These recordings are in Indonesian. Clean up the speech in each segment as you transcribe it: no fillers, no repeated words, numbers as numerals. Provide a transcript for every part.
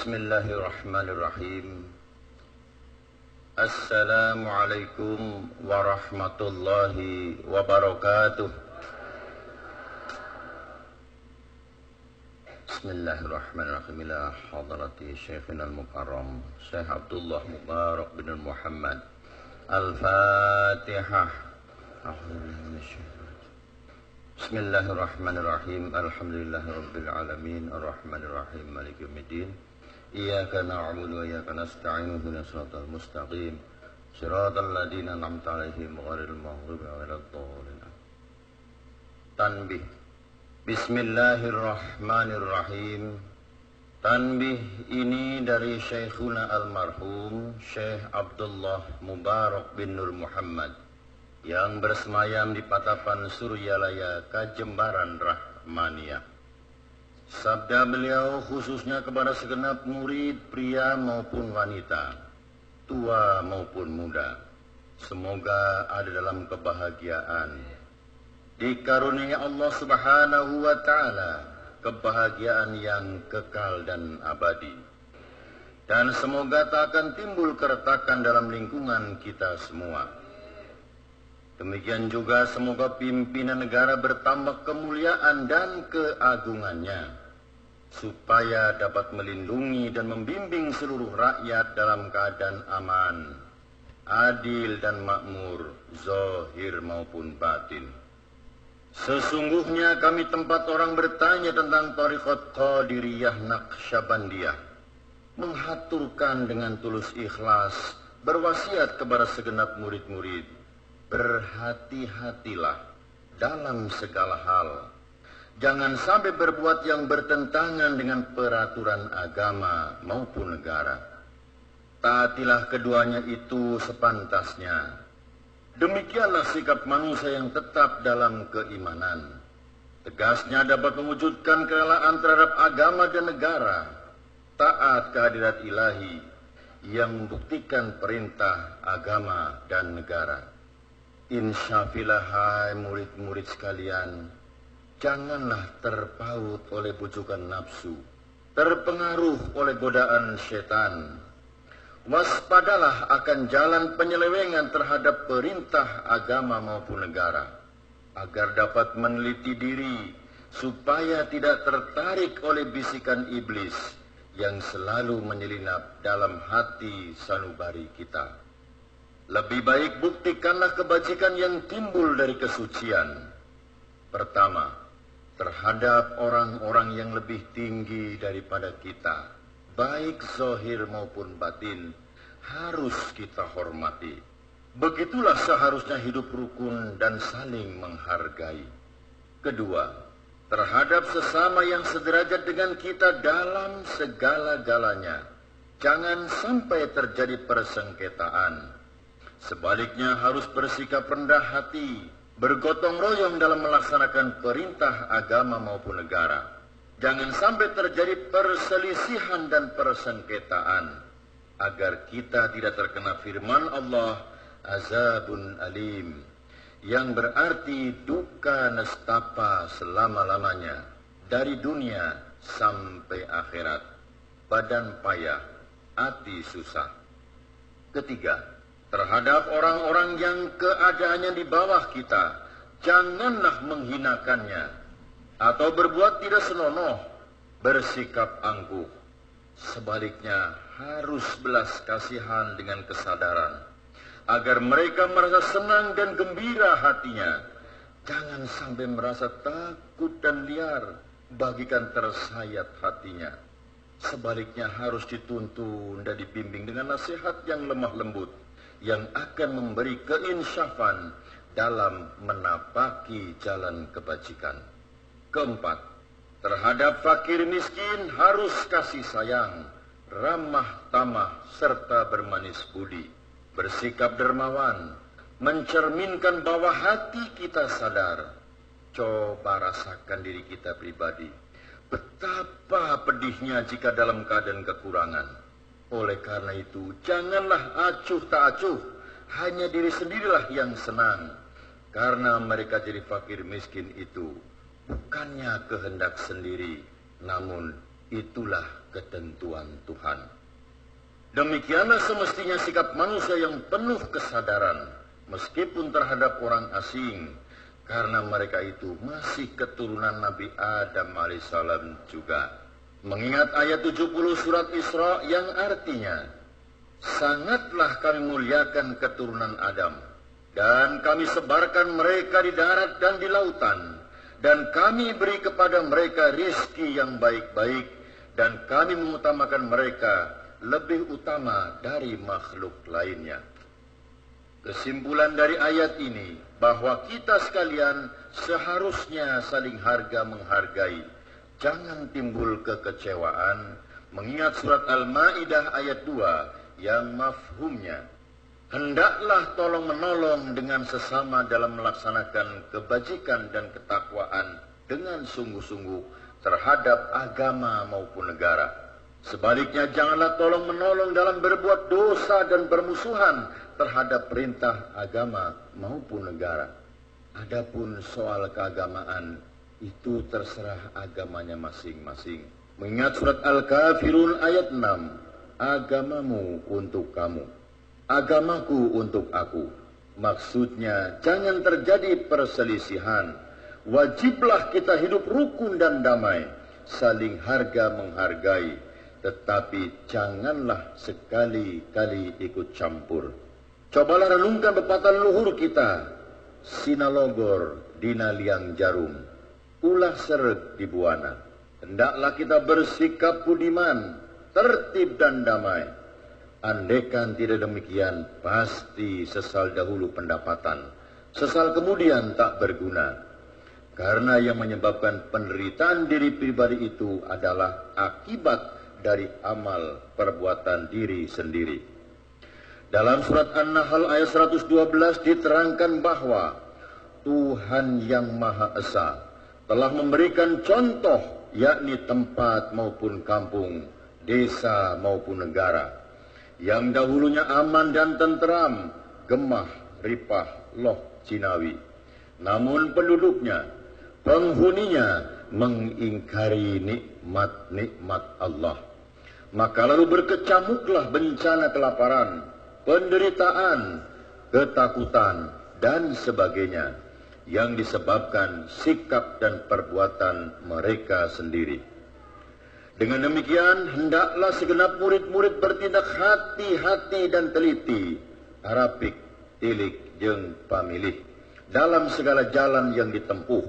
Bismillahirrahmanirrahim. Assalamualaikum warahmatullahi wabarakatuh. Bismillahirrahmanirrahim. Ila hadrati Syekhina al-Mukarram Syekh Abdullah Mubarak bin Muhammad. Al-Fatihah. Bismillahirrahmanirrahim. Alhamdulillahirabbil alamin arrahmanirrahim maliki yaumiddin. Iyyaka na'budu wa iyyaka nasta'in ihdinas siratal mustaqim siratal ladzina an'amta 'alaihim ghairil maghdubi 'alaihim waladdallin. Tanbih. Bismillahirrahmanirrahim. Tanbih ini dari Syekhuna almarhum Syekh Abdullah Mubarak bin Nur Muhammad yang bersemayam di Patapan Suryalaya, Kajembaran Rahmaniyah. Sabda beliau khususnya kepada segenap murid pria maupun wanita, tua maupun muda. Semoga ada dalam kebahagiaan. Dikaruniai Allah Subhanahu wa Ta'ala kebahagiaan yang kekal dan abadi. Dan semoga tak akan timbul keretakan dalam lingkungan kita semua. Demikian juga semoga pimpinan negara bertambah kemuliaan dan keagungannya, supaya dapat melindungi dan membimbing seluruh rakyat dalam keadaan aman, adil dan makmur, zahir maupun batin. Sesungguhnya kami tempat orang bertanya tentang Thariqat Qadiriyah Naqsyabandiyah, menghaturkan dengan tulus ikhlas, berwasiat kepada segenap murid-murid, berhati-hatilah dalam segala hal. Jangan sampai berbuat yang bertentangan dengan peraturan agama maupun negara. Taatilah keduanya itu sepantasnya. Demikianlah sikap manusia yang tetap dalam keimanan. Tegasnya dapat mewujudkan kerelaan terhadap agama dan negara. Taat kehadirat ilahi yang membuktikan perintah agama dan negara. Insyafillah, hai murid-murid sekalian, janganlah terpaut oleh bujukan nafsu, terpengaruh oleh godaan setan. Waspadalah akan jalan penyelewengan terhadap perintah agama maupun negara, agar dapat meneliti diri supaya tidak tertarik oleh bisikan iblis yang selalu menyelinap dalam hati sanubari kita. Lebih baik buktikanlah kebajikan yang timbul dari kesucian. Pertama, terhadap orang-orang yang lebih tinggi daripada kita, baik zahir maupun batin, harus kita hormati. Begitulah seharusnya hidup rukun dan saling menghargai. Kedua, terhadap sesama yang sederajat dengan kita dalam segala-galanya, jangan sampai terjadi persengketaan. Sebaliknya harus bersikap rendah hati, bergotong royong dalam melaksanakan perintah agama maupun negara. Jangan sampai terjadi perselisihan dan persengketaan, agar kita tidak terkena firman Allah, azabun alim, yang berarti duka nestapa selama-lamanya, dari dunia sampai akhirat, badan payah, hati susah. Ketiga, terhadap orang-orang yang keadaannya di bawah kita, janganlah menghinakannya atau berbuat tidak senonoh, bersikap angkuh. Sebaliknya harus belas kasihan dengan kesadaran, agar mereka merasa senang dan gembira hatinya. Jangan sampai merasa takut dan liar, bagikan tersayat hatinya. Sebaliknya harus dituntun dan dibimbing dengan nasihat yang lemah lembut, yang akan memberi keinsyafan dalam menapaki jalan kebajikan. Keempat, terhadap fakir miskin harus kasih sayang, ramah tamah, serta bermanis budi, bersikap dermawan, mencerminkan bahwa hati kita sadar. Coba rasakan diri kita pribadi, betapa pedihnya jika dalam keadaan kekurangan. Oleh karena itu, janganlah acuh tak acuh, hanya diri sendirilah yang senang. Karena mereka jadi fakir miskin itu bukannya kehendak sendiri, namun Itulah ketentuan Tuhan. Demikianlah semestinya sikap manusia yang penuh kesadaran, meskipun terhadap orang asing, karena mereka itu masih keturunan Nabi Adam alaihissalam juga. Mengingat ayat 70 surat Isra yang artinya, sangatlah kami muliakan keturunan Adam, dan kami sebarkan mereka di darat dan di lautan, dan kami beri kepada mereka rizki yang baik-baik, dan kami mengutamakan mereka lebih utama dari makhluk lainnya. Kesimpulan dari ayat ini bahwa kita sekalian seharusnya saling harga menghargai. Jangan timbul kekecewaan, mengingat surat Al-Ma'idah ayat 2 yang mafhumnya, hendaklah tolong menolong dengan sesama dalam melaksanakan kebajikan dan ketakwaan dengan sungguh-sungguh terhadap agama maupun negara. Sebaliknya janganlah tolong menolong dalam berbuat dosa dan bermusuhan terhadap perintah agama maupun negara. Adapun soal keagamaan, itu terserah agamanya masing-masing. Mengingat surat Al-Kafirun ayat 6, agamamu untuk kamu, agamaku untuk aku. Maksudnya jangan terjadi perselisihan. Wajiblah kita hidup rukun dan damai, saling harga menghargai. Tetapi janganlah sekali-kali ikut campur. Cobalah renungkan pepatah leluhur kita. Sinalogor dina liang jarum, ulah sereg di buana. Hendaklah kita bersikap budiman, tertib dan damai. Andaikan tidak demikian, pasti sesal dahulu pendapatan, sesal kemudian tak berguna. Karena yang menyebabkan penderitaan diri pribadi itu adalah akibat dari amal perbuatan diri sendiri. Dalam surat An-Nahl ayat 112 diterangkan bahwa Tuhan yang Maha Esa telah memberikan contoh, yakni tempat maupun kampung, desa maupun negara, yang dahulunya aman dan tentram, gemah, ripah, loh cinawi. Namun penduduknya, penghuninya mengingkari nikmat-nikmat Allah. Maka lalu berkecamuklah bencana kelaparan, penderitaan, ketakutan, dan sebagainya, yang disebabkan sikap dan perbuatan mereka sendiri. Dengan demikian, hendaklah segenap murid-murid bertindak hati-hati dan teliti, arapik, tilik, jeung pamilih, dalam segala jalan yang ditempuh,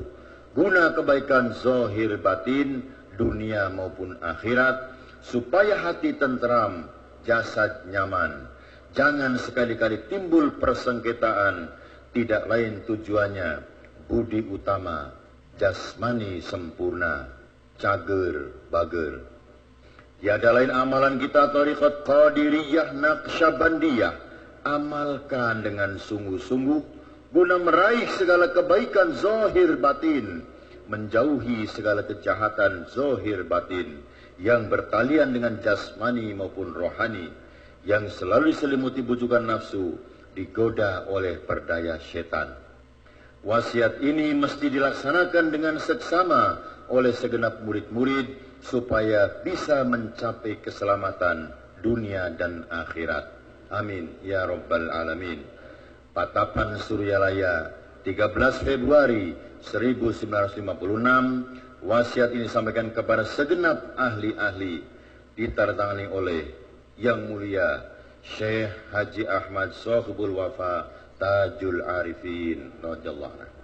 guna kebaikan zahir batin, dunia maupun akhirat, supaya hati tentram, jasad nyaman. Jangan sekali-kali timbul persengketaan, tidak lain tujuannya budi utama, jasmani sempurna, cager bager. Tiada lain amalan kita tariqat Qadiriyah Naqsyabandiyah, amalkan dengan sungguh-sungguh guna meraih segala kebaikan zahir batin, menjauhi segala kejahatan zahir batin yang bertalian dengan jasmani maupun rohani, yang selalu diselimuti bujukan nafsu, digoda oleh perdaya setan. Wasiat ini mesti dilaksanakan dengan seksama oleh segenap murid-murid supaya bisa mencapai keselamatan dunia dan akhirat. Amin ya rabbal alamin. Patapan Suryalaya, 13 Februari 1956. Wasiat ini disampaikan kepada segenap ahli-ahli, ditandatangani oleh Yang Mulia Syekh Haji Ahmad Sohibul Wafa Tajul Arifin radhiyallahu anhu.